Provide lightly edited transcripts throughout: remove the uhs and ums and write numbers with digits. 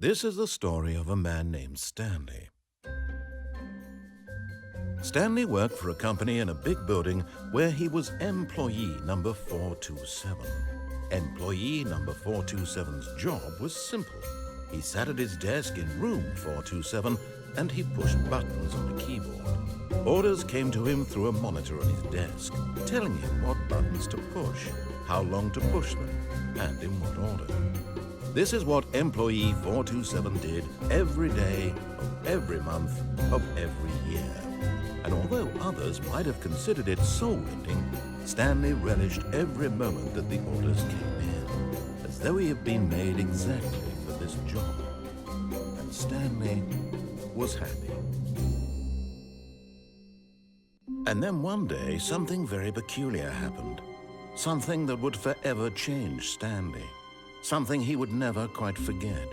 This is the story of a man named Stanley. Stanley worked for a company in a big building where he was employee number 427. Employee number 427's job was simple. He sat at his desk in room 427 and he pushed buttons on a keyboard. Orders came to him through a monitor on his desk, telling him what buttons to push, how long to push them, and in what order. This is what employee 427 did every day of every month of every year. And although others might have considered it soul-ending, Stanley relished every moment that the orders came in, as though he had been made exactly for this job. And Stanley was happy. And then one day, something very peculiar happened. Something that would forever change Stanley. Something he would never quite forget.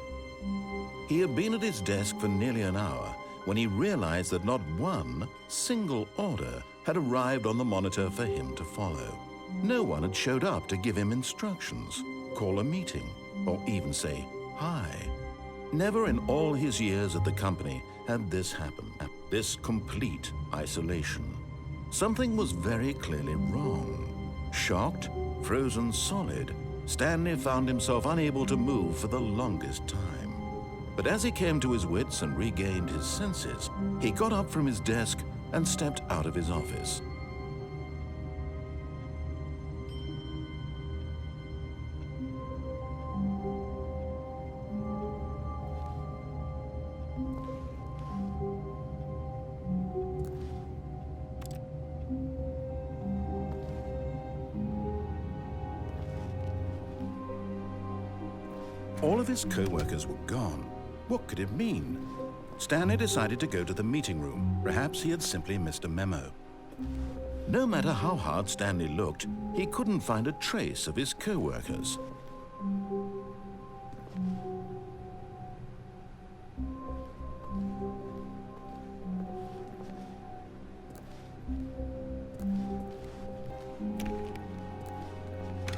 He had been at his desk for nearly an hour when he realized that not one single order had arrived on the monitor for him to follow. No one had showed up to give him instructions, call a meeting, or even say hi. Never in all his years at the company had this happened, this complete isolation. Something was very clearly wrong. Shocked, frozen solid, Stanley found himself unable to move for the longest time. But as he came to his wits and regained his senses, he got up from his desk and stepped out of his office. All of his co-workers were gone. What could it mean? Stanley decided to go to the meeting room. Perhaps he had simply missed a memo. No matter how hard Stanley looked, he couldn't find a trace of his co-workers.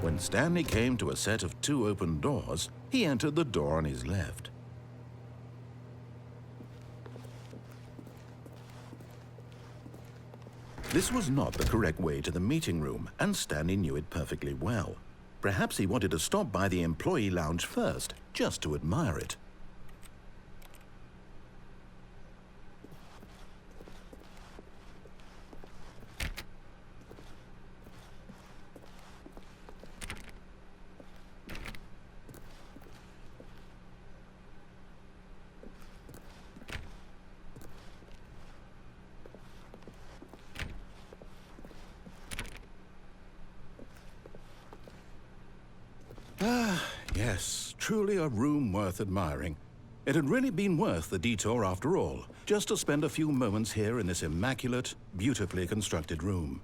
When Stanley came to a set of 2 open doors, he entered the door on his left. This was not the correct way to the meeting room, and Stanley knew it perfectly well. Perhaps he wanted to stop by the employee lounge first, just to admire it. Yes, truly a room worth admiring. It had really been worth the detour after all, just to spend a few moments here in this immaculate, beautifully constructed room.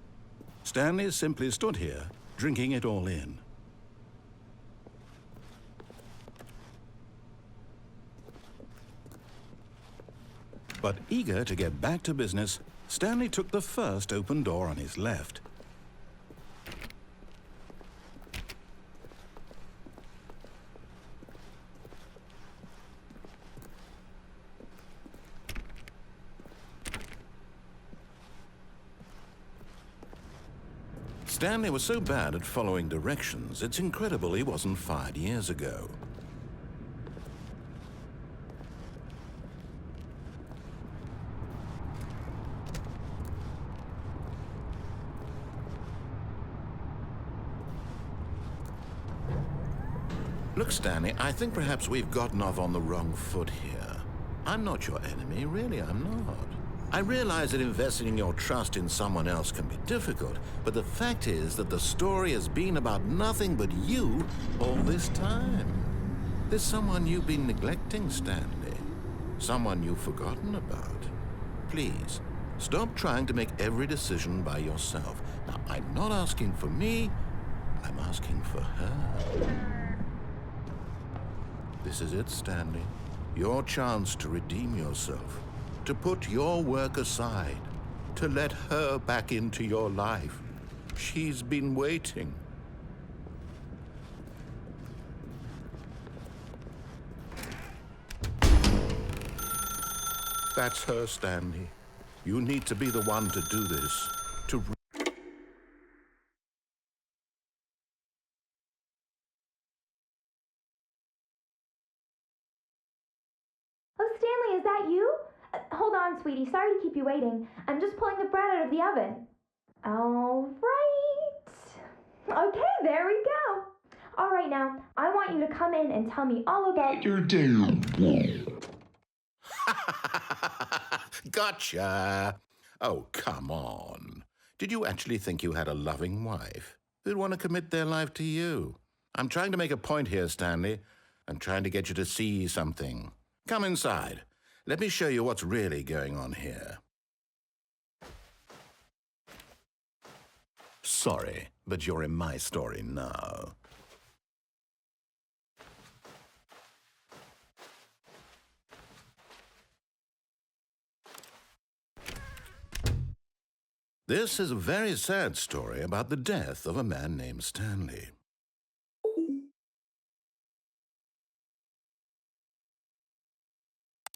Stanley simply stood here, drinking it all in. But eager to get back to business, Stanley took the first open door on his left. Stanley was so bad at following directions, it's incredible he wasn't fired years ago. Look, Stanley, I think perhaps we've gotten off on the wrong foot here. I'm not your enemy, really, I'm not. I realize that investing your trust in someone else can be difficult, but the fact is that the story has been about nothing but you all this time. There's someone you've been neglecting, Stanley. Someone you've forgotten about. Please, stop trying to make every decision by yourself. Now, I'm not asking for me, I'm asking for her. This is it, Stanley. Your chance to redeem yourself. To put your work aside, to let her back into your life. She's been waiting. That's her, Stanley. You need to be the one to do this. To Oh, Stanley, is that you? Hold on, sweetie. Sorry to keep you waiting. I'm just pulling the bread out of the oven. All right. Okay, there we go. All right, now, I want you to come in and tell me all about your day. Gotcha! Oh, come on. Did you actually think you had a loving wife who'd want to commit their life to you? I'm trying to make a point here, Stanley. I'm trying to get you to see something. Come inside. Let me show you what's really going on here. Sorry, but you're in my story now. This is a very sad story about the death of a man named Stanley.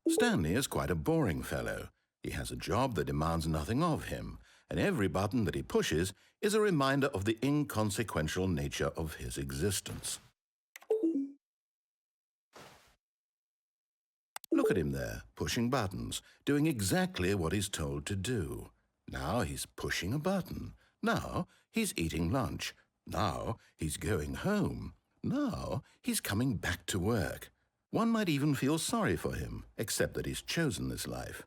Stanley is quite a boring fellow. He has a job that demands nothing of him, and every button that he pushes is a reminder of the inconsequential nature of his existence. Look at him there, pushing buttons, doing exactly what he's told to do. Now he's pushing a button. Now he's eating lunch. Now he's going home. Now he's coming back to work. One might even feel sorry for him, except that he's chosen this life.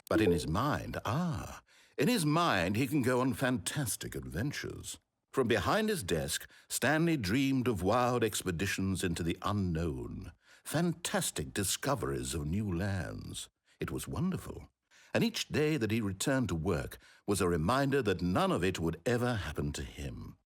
But in his mind, he can go on fantastic adventures. From behind his desk, Stanley dreamed of wild expeditions into the unknown, fantastic discoveries of new lands. It was wonderful. And each day that he returned to work was a reminder that none of it would ever happen to him.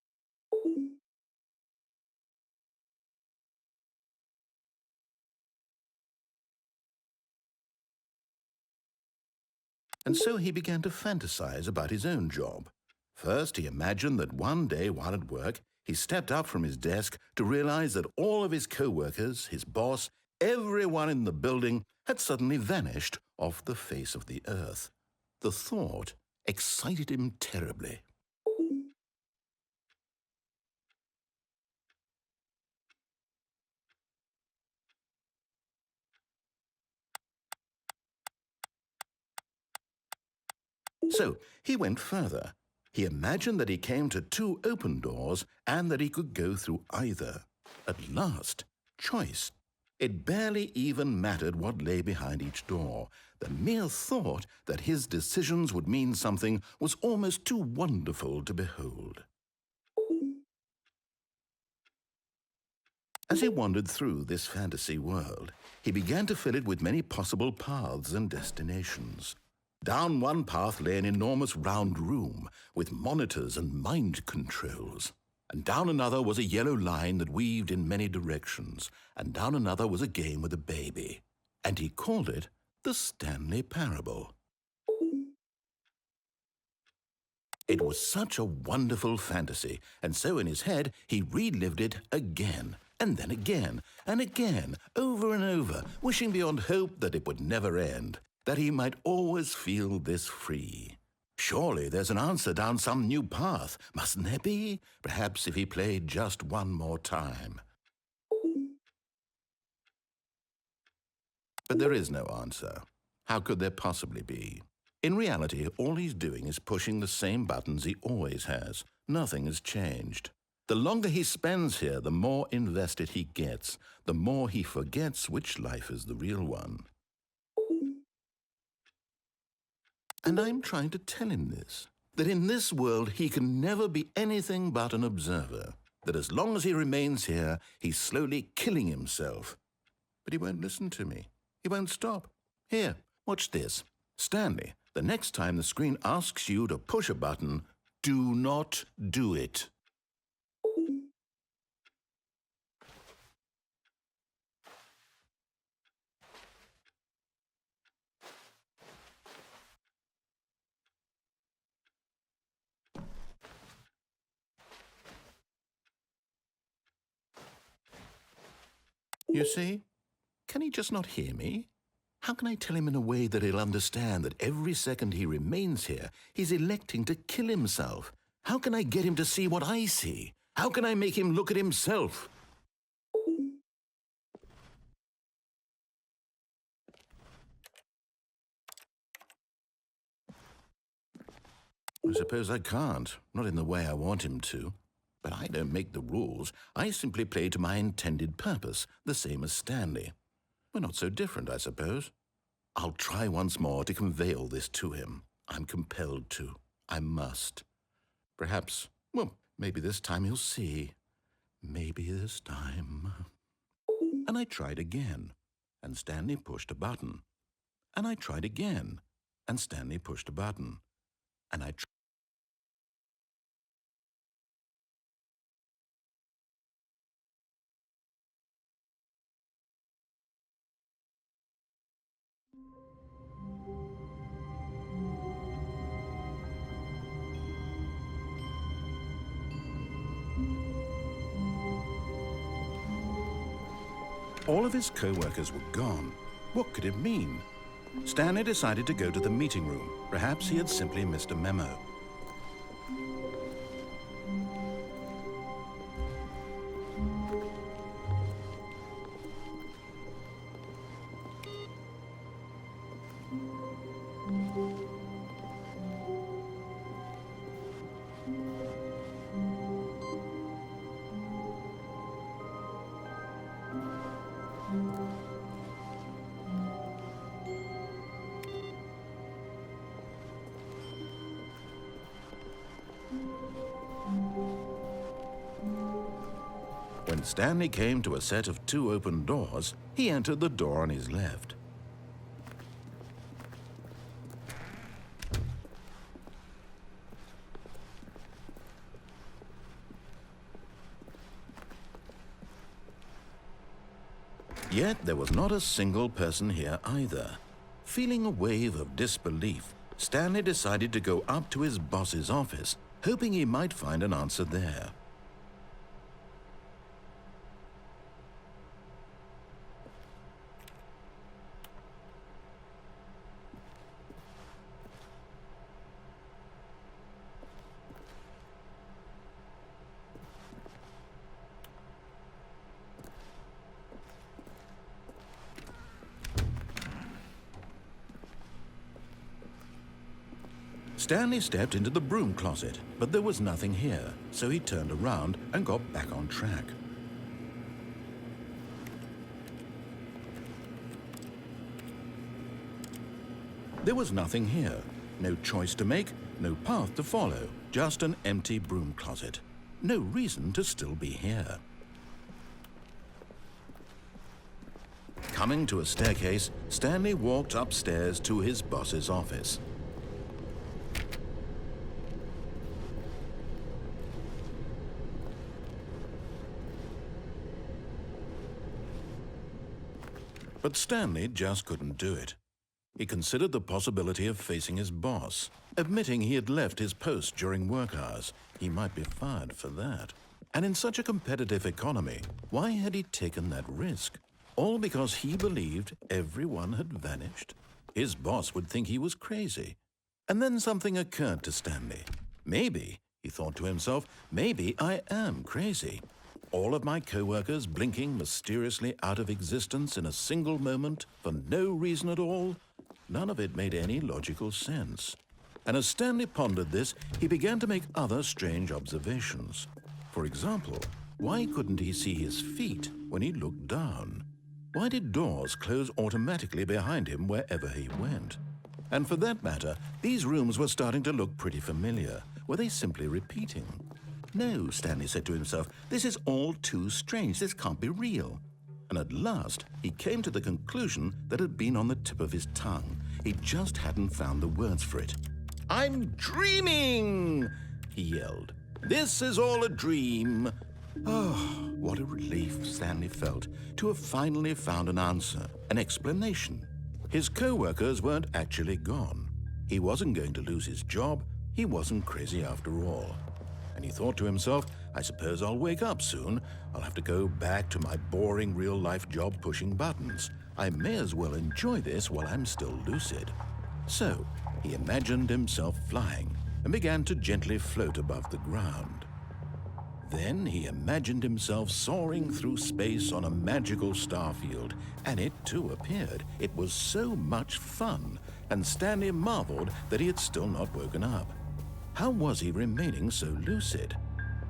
And so he began to fantasize about his own job. First, he imagined that one day while at work, he stepped up from his desk to realize that all of his co-workers, his boss, everyone in the building had suddenly vanished off the face of the earth. The thought excited him terribly. So he went further. He imagined that he came to two open doors and that he could go through either. At last, choice. It barely even mattered what lay behind each door. The mere thought that his decisions would mean something was almost too wonderful to behold. As he wandered through this fantasy world, he began to fill it with many possible paths and destinations. Down one path lay an enormous round room with monitors and mind controls. And down another was a yellow line that weaved in many directions. And down another was a game with a baby. And he called it The Stanley Parable. It was such a wonderful fantasy, and so in his head he relived it again, and then again, and again, over and over, wishing beyond hope that it would never end, that he might always feel this free. Surely there's an answer down some new path, mustn't there be? Perhaps if he played just one more time. But there is no answer. How could there possibly be? In reality, all he's doing is pushing the same buttons he always has. Nothing has changed. The longer he spends here, the more invested he gets, the more he forgets which life is the real one. And I'm trying to tell him this, that in this world he can never be anything but an observer, that as long as he remains here, he's slowly killing himself. But he won't listen to me. He won't stop. Here, watch this. Stanley, the next time the screen asks you to push a button, do not do it. You see? Can he just not hear me? How can I tell him in a way that he'll understand that every second he remains here, he's electing to kill himself? How can I get him to see what I see? How can I make him look at himself? I suppose I can't, not in the way I want him to. But I don't make the rules. I simply play to my intended purpose, the same as Stanley. We're not so different, I suppose. I'll try once more to convey all this to him. I'm compelled to. I must. Perhaps, well, maybe this time he'll see. Maybe this time. And I tried again, and Stanley pushed a button. And I tried again, and Stanley pushed a button. And I tried. All of his co-workers were gone. What could it mean? Stanley decided to go to the meeting room. Perhaps he had simply missed a memo. When Stanley came to a set of 2 open doors, he entered the door on his left. Yet there was not a single person here either. Feeling a wave of disbelief, Stanley decided to go up to his boss's office, hoping he might find an answer there. Stanley stepped into the broom closet, but there was nothing here, so he turned around and got back on track. There was nothing here. No choice to make, no path to follow, just an empty broom closet. No reason to still be here. Coming to a staircase, Stanley walked upstairs to his boss's office. But Stanley just couldn't do it. He considered the possibility of facing his boss, admitting he had left his post during work hours. He might be fired for that. And in such a competitive economy, why had he taken that risk? All because he believed everyone had vanished? His boss would think he was crazy. And then something occurred to Stanley. Maybe, he thought to himself, maybe I am crazy. All of my co-workers blinking mysteriously out of existence in a single moment for no reason at all? None of it made any logical sense. And as Stanley pondered this, he began to make other strange observations. For example, why couldn't he see his feet when he looked down? Why did doors close automatically behind him wherever he went? And for that matter, these rooms were starting to look pretty familiar. Were they simply repeating? No, Stanley said to himself, this is all too strange. This can't be real. And at last, he came to the conclusion that had been on the tip of his tongue. He just hadn't found the words for it. I'm dreaming, he yelled. This is all a dream. Oh, what a relief Stanley felt to have finally found an answer, an explanation. His co-workers weren't actually gone. He wasn't going to lose his job. He wasn't crazy after all. And he thought to himself, I suppose I'll wake up soon. I'll have to go back to my boring real-life job pushing buttons. I may as well enjoy this while I'm still lucid. So he imagined himself flying and began to gently float above the ground. Then he imagined himself soaring through space on a magical starfield, and it too appeared. It was so much fun, and Stanley marveled that he had still not woken up. How was he remaining so lucid?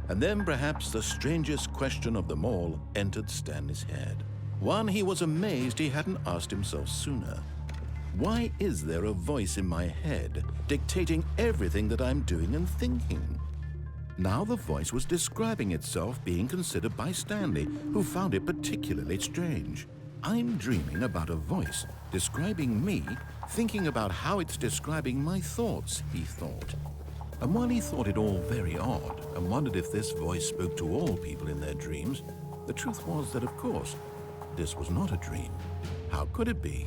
And then perhaps the strangest question of them all entered Stanley's head. One he was amazed he hadn't asked himself sooner. Why is there a voice in my head dictating everything that I'm doing and thinking? Now the voice was describing itself being considered by Stanley, who found it particularly strange. I'm dreaming about a voice describing me, thinking about how it's describing my thoughts, he thought. And while he thought it all very odd and wondered if this voice spoke to all people in their dreams, the truth was that, of course, this was not a dream. How could it be?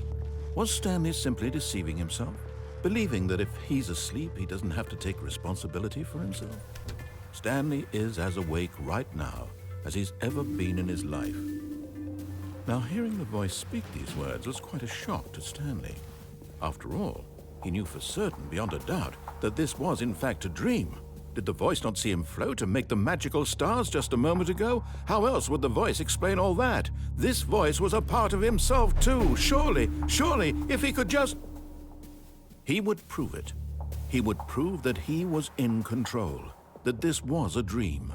Was Stanley simply deceiving himself, believing that if he's asleep, he doesn't have to take responsibility for himself? Stanley is as awake right now as he's ever been in his life. Now, hearing the voice speak these words was quite a shock to Stanley. After all, he knew for certain, beyond a doubt, that this was in fact a dream. Did the voice not see him float and make the magical stars just a moment ago? How else would the voice explain all that? This voice was a part of himself too. Surely, if he could just... He would prove it. He would prove that he was in control, that this was a dream.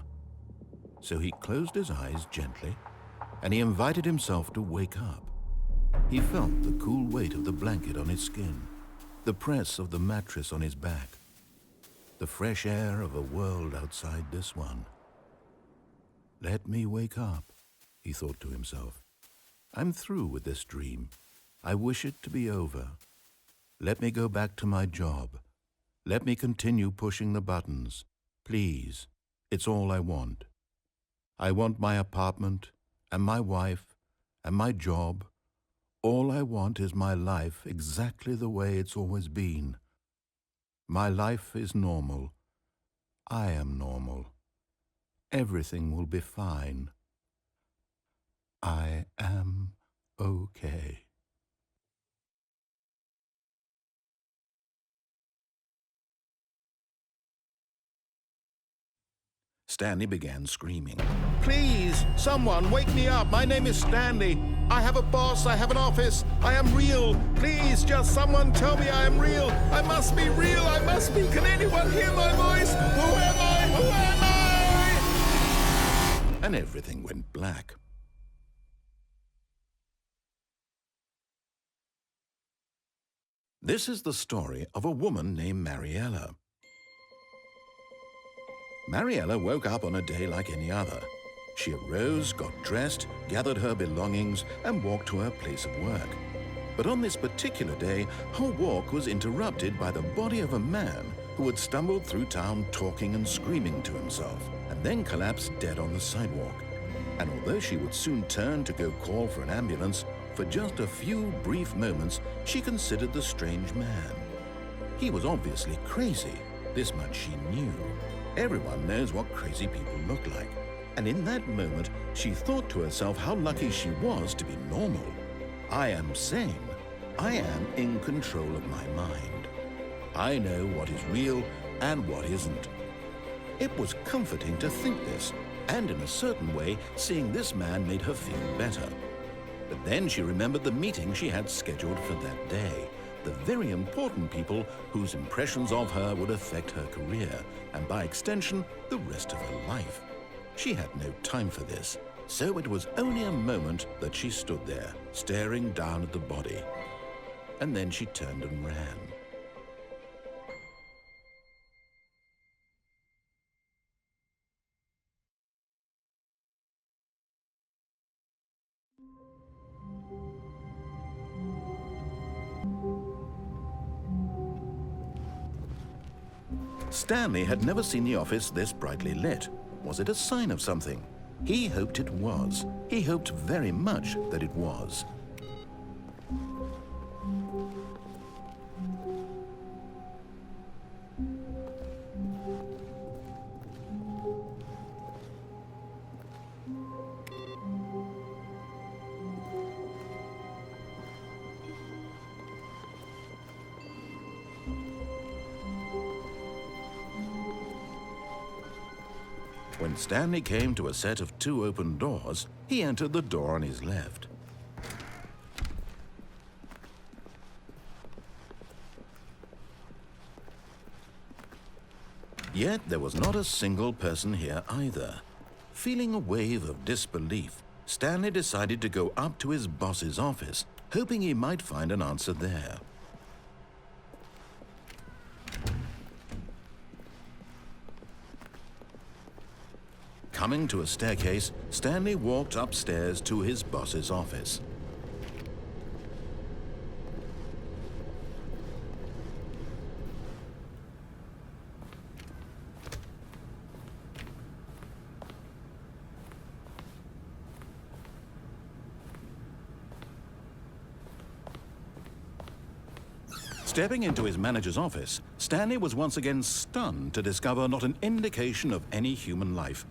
So he closed his eyes gently, and he invited himself to wake up. He felt the cool weight of the blanket on his skin, the press of the mattress on his back, the fresh air of a world outside this one. Let me wake up, he thought to himself. I'm through with this dream. I wish it to be over. Let me go back to my job. Let me continue pushing the buttons. Please, it's all I want. I want my apartment and my wife and my job. All I want is my life exactly the way it's always been. My life is normal. I am normal. Everything will be fine. I am okay. Stanley began screaming. Please, someone, wake me up. My name is Stanley. I have a boss. I have an office. I am real. Please, just someone tell me I am real. I must be real. I must be. Can anyone hear my voice? Who am I? Who am I? And everything went black. This is the story of a woman named Mariella. Mariella woke up on a day like any other. She arose, got dressed, gathered her belongings, and walked to her place of work. But on this particular day, her walk was interrupted by the body of a man who had stumbled through town talking and screaming to himself, and then collapsed dead on the sidewalk. And although she would soon turn to go call for an ambulance, For just a few brief moments, she considered the strange man. He was obviously crazy. This much she knew. Everyone knows what crazy people look like. And in that moment, she thought to herself how lucky she was to be normal. I am sane. I am in control of my mind. I know what is real and what isn't. It was comforting to think this, and in a certain way, seeing this man made her feel better. But then she remembered the meeting she had scheduled for that day. The very important people whose impressions of her would affect her career, and by extension, the rest of her life. She had no time for this, so it was only a moment that she stood there, staring down at the body. And then she turned and ran. Stanley had never seen the office this brightly lit. Was it a sign of something? He hoped it was. He hoped very much that it was. When Stanley came to a set of 2 open doors, he entered the door on his left. Yet there was not a single person here either. Feeling a wave of disbelief, Stanley decided to go up to his boss's office, hoping he might find an answer there. Coming to a staircase, Stanley walked upstairs to his boss's office. Stepping into his manager's office, Stanley was once again stunned to discover not an indication of any human life.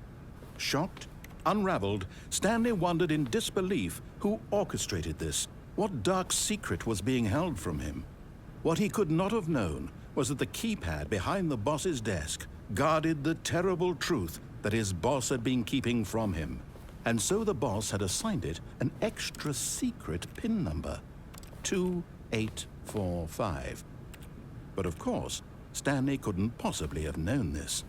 Shocked, unraveled, Stanley wondered in disbelief who orchestrated this, what dark secret was being held from him. What he could not have known was that the keypad behind the boss's desk guarded the terrible truth that his boss had been keeping from him. And so the boss had assigned it an extra secret PIN number, 2845. But of course, Stanley couldn't possibly have known this.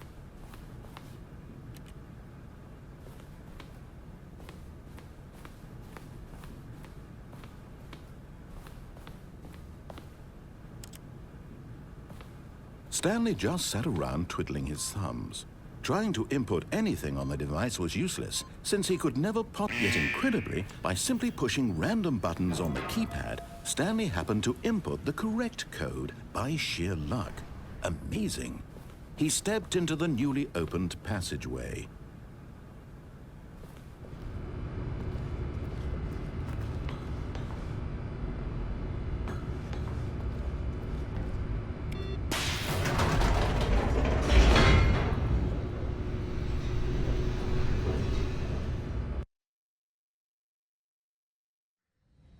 Stanley just sat around twiddling his thumbs. Trying to input anything on the device was useless, since he could never pop. Yet incredibly, by simply pushing random buttons on the keypad, Stanley happened to input the correct code by sheer luck. Amazing. He stepped into the newly opened passageway.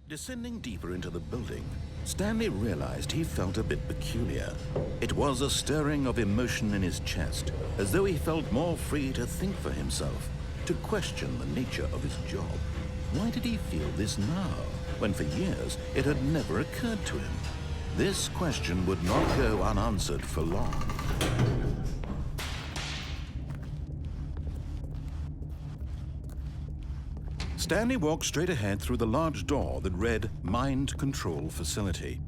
Descending deeper into the building, Stanley realized he felt a bit peculiar. It was a stirring of emotion in his chest, as though he felt more free to think for himself, to question the nature of his job. Why did he feel this now, when for years it had never occurred to him? This question would not go unanswered for long. Stanley walked straight ahead through the large door that read Mind Control Facility.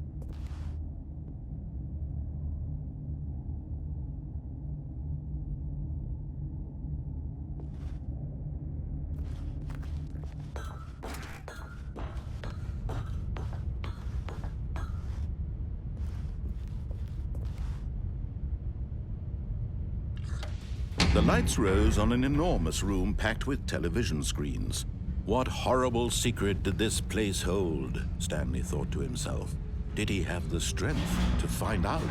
The lights rose on an enormous room packed with television screens. What horrible secret did this place hold? Stanley thought to himself. Did he have the strength to find out?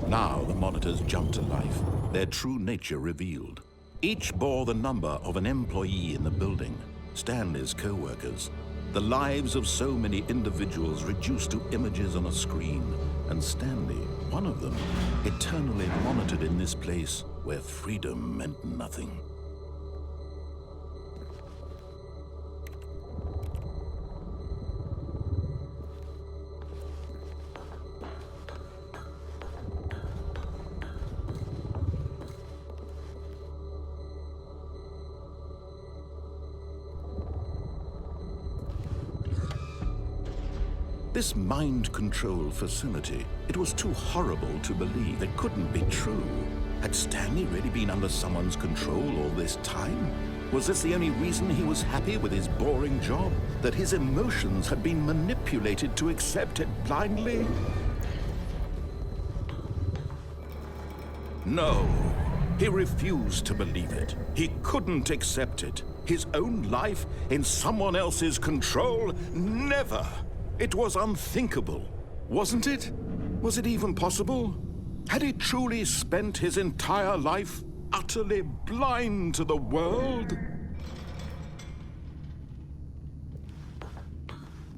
Now the monitors jumped to life, their true nature revealed. Each bore the number of an employee in the building, Stanley's co-workers. The lives of so many individuals reduced to images on a screen, and Stanley, one of them, eternally monitored in this place where freedom meant nothing. This mind control facility, it was too horrible to believe. It couldn't be true. Had Stanley really been under someone's control all this time? Was this the only reason he was happy with his boring job? That his emotions had been manipulated to accept it blindly? No, he refused to believe it. He couldn't accept it. His own life in someone else's control? Never! It was unthinkable, wasn't it? Was it even possible? Had he truly spent his entire life utterly blind to the world?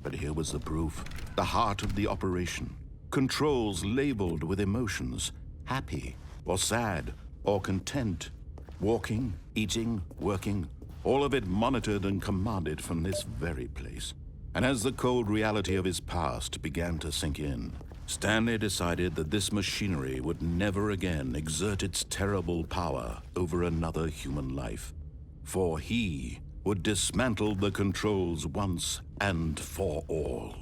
But here was the proof, the heart of the operation. Controls labeled with emotions, happy or sad or content. Walking, eating, working, all of it monitored and commanded from this very place. And as the cold reality of his past began to sink in, Stanley decided that this machinery would never again exert its terrible power over another human life. For he would dismantle the controls once and for all.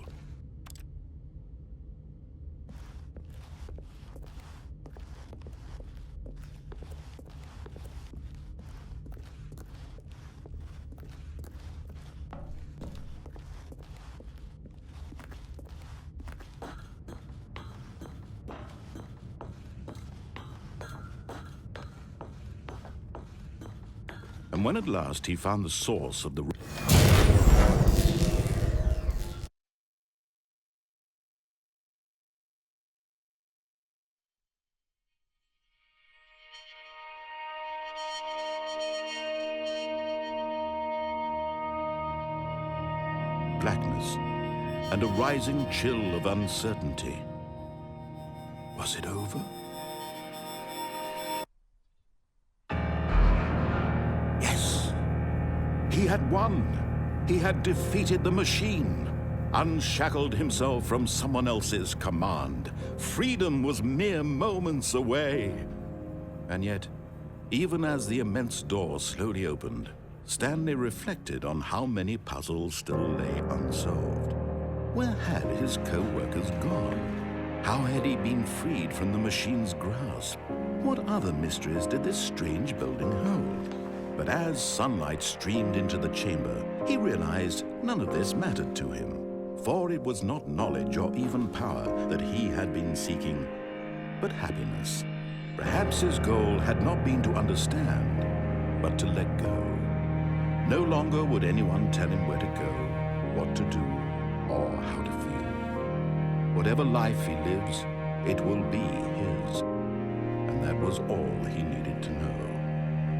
And when at last he found the source of the blackness and a rising chill of uncertainty. Was it over? He had won. He had defeated the machine, unshackled himself from someone else's command. Freedom was mere moments away. And yet, even as the immense door slowly opened, Stanley reflected on how many puzzles still lay unsolved. Where had his co-workers gone? How had he been freed from the machine's grasp? What other mysteries did this strange building hold? But as sunlight streamed into the chamber, he realized none of this mattered to him, for it was not knowledge or even power that he had been seeking, but happiness. Perhaps his goal had not been to understand, but to let go. No longer would anyone tell him where to go, what to do, or how to feel. Whatever life he lives, it will be his. And that was all he needed to know.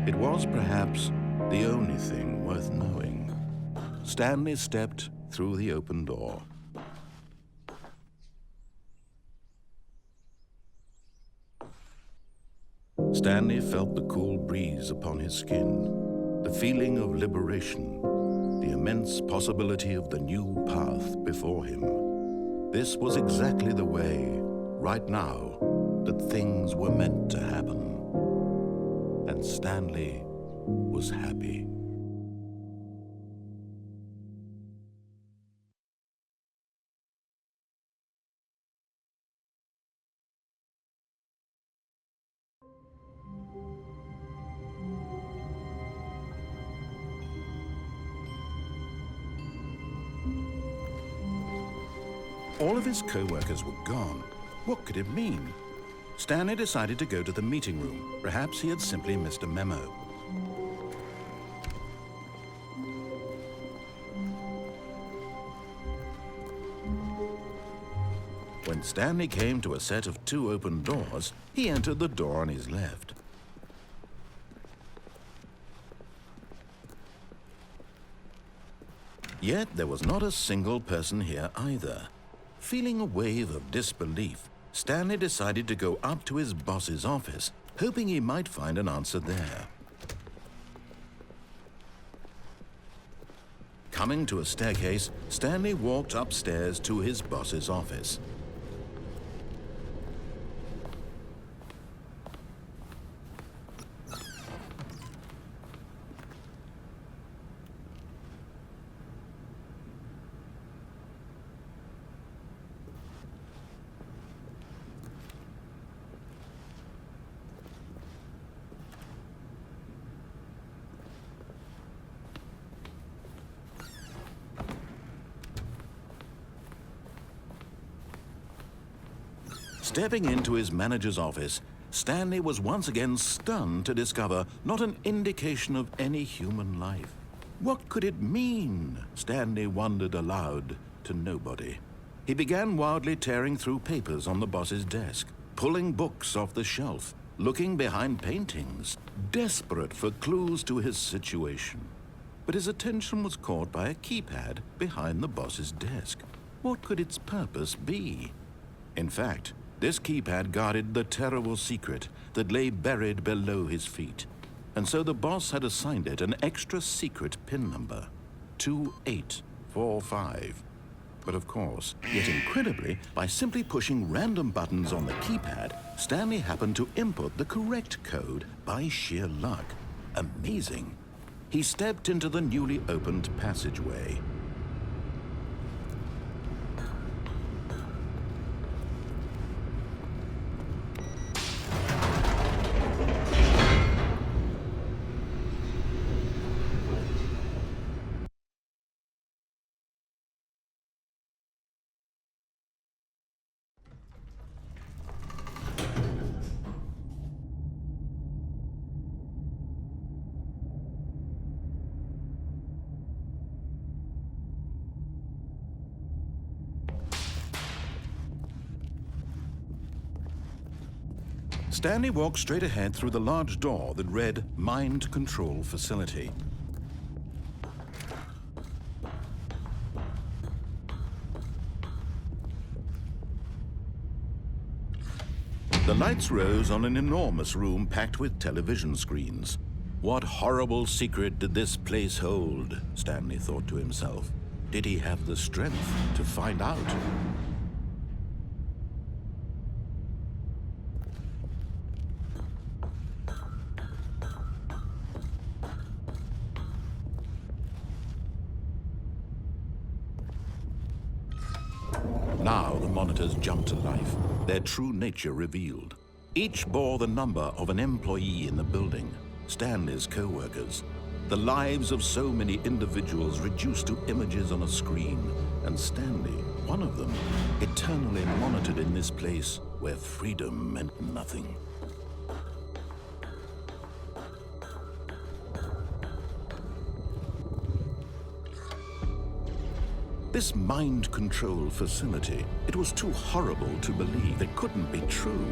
It was perhaps the only thing worth knowing. Stanley stepped through the open door. Stanley felt the cool breeze upon his skin, the feeling of liberation, the immense possibility of the new path before him. This was exactly the way, right now, that things were meant to happen. And Stanley was happy. All of his co-workers were gone. What could it mean? Stanley decided to go to the meeting room. Perhaps he had simply missed a memo. When Stanley came to a set of 2 open doors, he entered the door on his left. Yet there was not a single person here either. Feeling a wave of disbelief, Stanley decided to go up to his boss's office, hoping he might find an answer there. Coming to a staircase, Stanley walked upstairs to his boss's office. Stepping into his manager's office, Stanley was once again stunned to discover not an indication of any human life. What could it mean? Stanley wondered aloud to nobody. He began wildly tearing through papers on the boss's desk, pulling books off the shelf, looking behind paintings, desperate for clues to his situation. But his attention was caught by a keypad behind the boss's desk. What could its purpose be? In fact, this keypad guarded the terrible secret that lay buried below his feet. And so the boss had assigned it an extra secret PIN number, 2845. But of course, yet incredibly, by simply pushing random buttons on the keypad, Stanley happened to input the correct code by sheer luck. Amazing. He stepped into the newly opened passageway. Stanley walked straight ahead through the large door that read Mind Control Facility. The lights rose on an enormous room packed with television screens. What horrible secret did this place hold? Stanley thought to himself. Did he have the strength to find out? Now the monitors jumped to life, their true nature revealed. Each bore the number of an employee in the building, Stanley's co-workers. The lives of so many individuals reduced to images on a screen, and Stanley, one of them, eternally monitored in this place where freedom meant nothing. This mind control facility, it was too horrible to believe. It couldn't be true.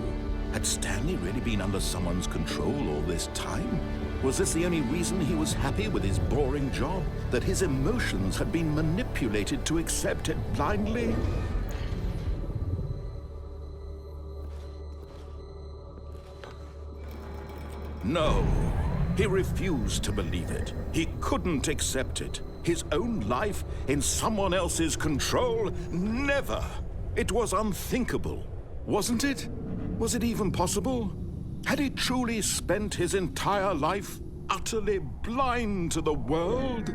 Had Stanley really been under someone's control all this time? Was this the only reason he was happy with his boring job? That his emotions had been manipulated to accept it blindly? No, he refused to believe it. He couldn't accept it. His own life in someone else's control? Never! It was unthinkable, wasn't it? Was it even possible? Had he truly spent his entire life utterly blind to the world?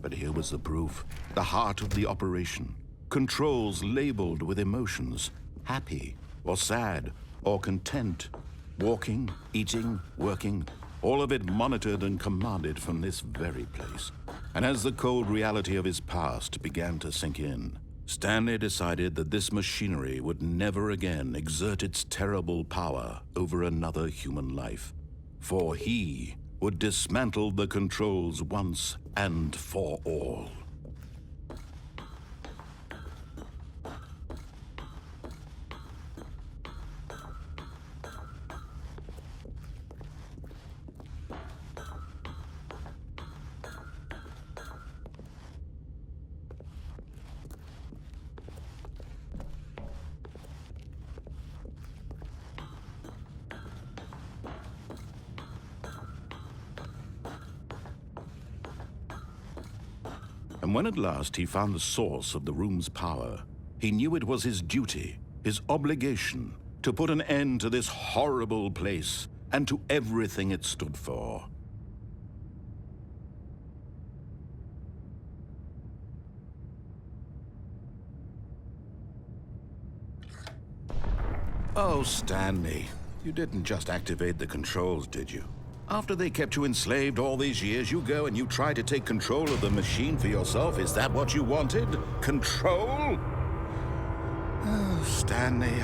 But here was the proof, the heart of the operation. Controls labeled with emotions, happy or sad or content, walking, eating, working, all of it monitored and commanded from this very place. And as the cold reality of his past began to sink in, Stanley decided that this machinery would never again exert its terrible power over another human life. For he would dismantle the controls once and for all. And when at last he found the source of the room's power, he knew it was his duty, his obligation, to put an end to this horrible place and to everything it stood for. Oh, Stanley, you didn't just activate the controls, did you? After they kept you enslaved all these years, you go and you try to take control of the machine for yourself. Is that what you wanted? Control? Oh, Stanley,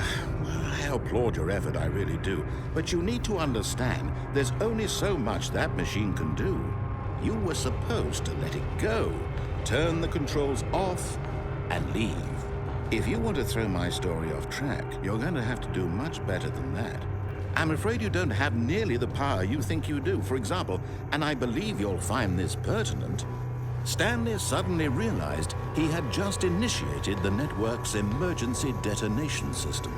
I applaud your effort, I really do. But you need to understand, there's only so much that machine can do. You were supposed to let it go, turn the controls off, and leave. If you want to throw my story off track, you're going to have to do much better than that. I'm afraid you don't have nearly the power you think you do. For example, and I believe you'll find this pertinent, Stanley suddenly realized he had just initiated the network's emergency detonation system.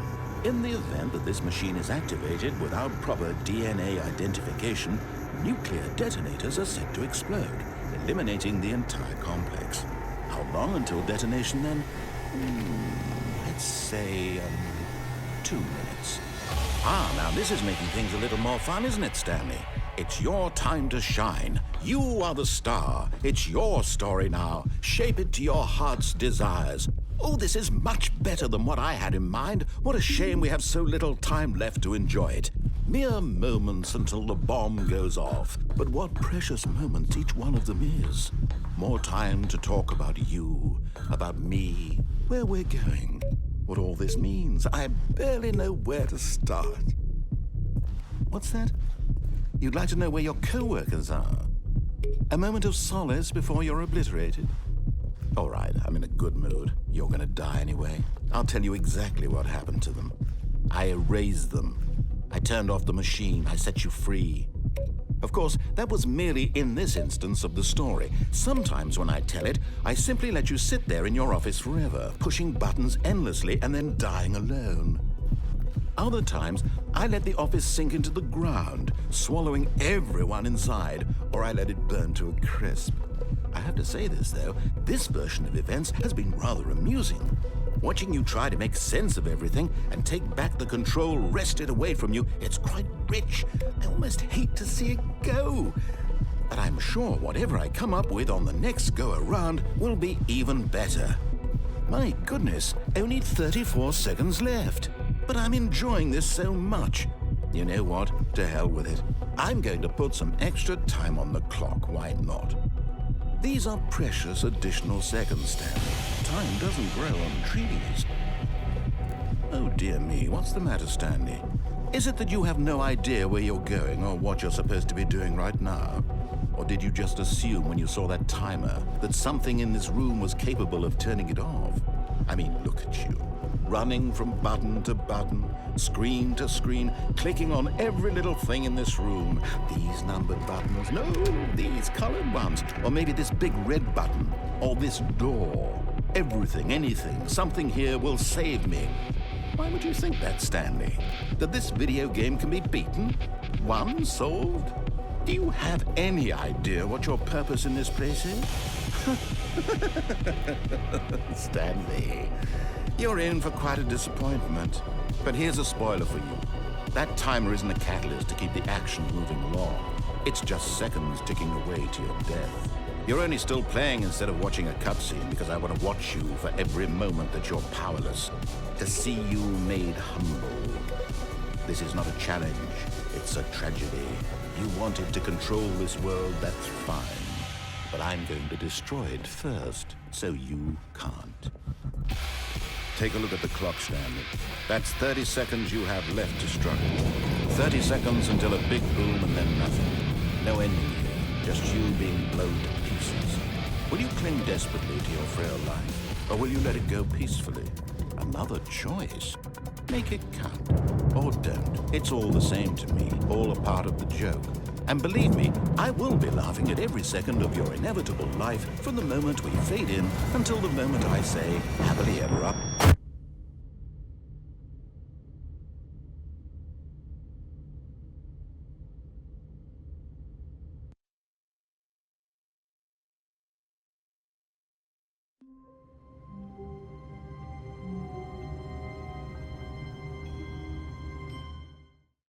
In the event that this machine is activated without proper DNA identification, nuclear detonators are set to explode, eliminating the entire complex. How long until detonation then? Let's say 2 minutes. Now this is making things a little more fun, isn't it, Stanley? It's your time to shine. You are the star. It's your story now. Shape it to your heart's desires. Oh, this is much better than what I had in mind. What a shame we have so little time left to enjoy it. Mere moments until the bomb goes off. But what precious moments each one of them is. More time to talk about you, about me, where we're going. What all this means. I barely know where to start. What's that? You'd like to know where your co-workers are? A moment of solace before you're obliterated? All right, I'm in a good mood. You're gonna die anyway. I'll tell you exactly what happened to them. I erased them. I turned off the machine. I set you free. Of course, that was merely in this instance of the story. Sometimes when I tell it, I simply let you sit there in your office forever, pushing buttons endlessly and then dying alone. Other times, I let the office sink into the ground, swallowing everyone inside, or I let it burn to a crisp. I have to say this, though, this version of events has been rather amusing. Watching you try to make sense of everything and take back the control wrested away from you, it's quite rich. I almost hate to see it go. But I'm sure whatever I come up with on the next go-around will be even better. My goodness, only 34 seconds left. But I'm enjoying this so much. You know what? To hell with it. I'm going to put some extra time on the clock, why not? These are precious additional seconds, Stanley. Time doesn't grow on trees. Oh dear me, what's the matter, Stanley? Is it that you have no idea where you're going or what you're supposed to be doing right now? Or did you just assume when you saw that timer that something in this room was capable of turning it off? I mean, look at you. Running from button to button, screen to screen, clicking on every little thing in this room. These numbered buttons, no, these colored ones. Or maybe this big red button, or this door. Everything, anything, something here will save me. Why would you think that, Stanley? That this video game can be beaten? Won? Solved? Do you have any idea what your purpose in this place is? Stanley, you're in for quite a disappointment. But here's a spoiler for you. That timer isn't a catalyst to keep the action moving along. It's just seconds ticking away to your death. You're only still playing instead of watching a cutscene because I want to watch you for every moment that you're powerless. To see you made humble. This is not a challenge. It's a tragedy. You wanted to control this world, that's fine. but I'm going to destroy it first, so you can't. Take a look at the clock, Stanley. That's 30 seconds you have left to struggle. 30 seconds until a big boom and then nothing. No ending here, just you being blown to pieces. Will you cling desperately to your frail life, or will you let it go peacefully? Another choice. Make it count, or don't. It's all the same to me, all a part of the joke. And believe me, I will be laughing at every second of your inevitable life from the moment we fade in until the moment I say, happily ever up.